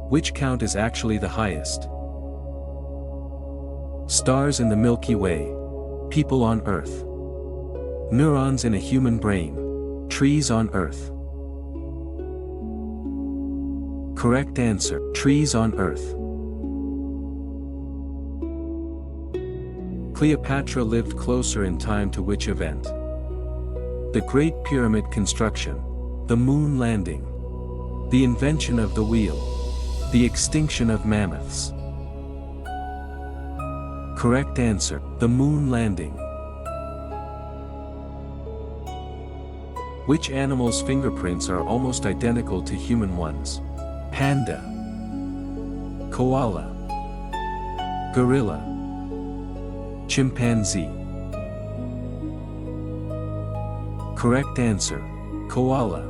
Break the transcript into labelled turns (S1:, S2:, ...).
S1: Which count is actually the highest? Stars in the Milky Way. People on Earth. Neurons in a human brain. Trees on Earth. Correct answer: trees on Earth. Cleopatra lived closer in time to which event? The Great Pyramid construction. The moon landing. The invention of the wheel. The extinction of mammoths. Correct answer: the moon landing. Which animal's fingerprints are almost identical to human ones? Panda. Koala. Gorilla. Chimpanzee. Correct answer: koala.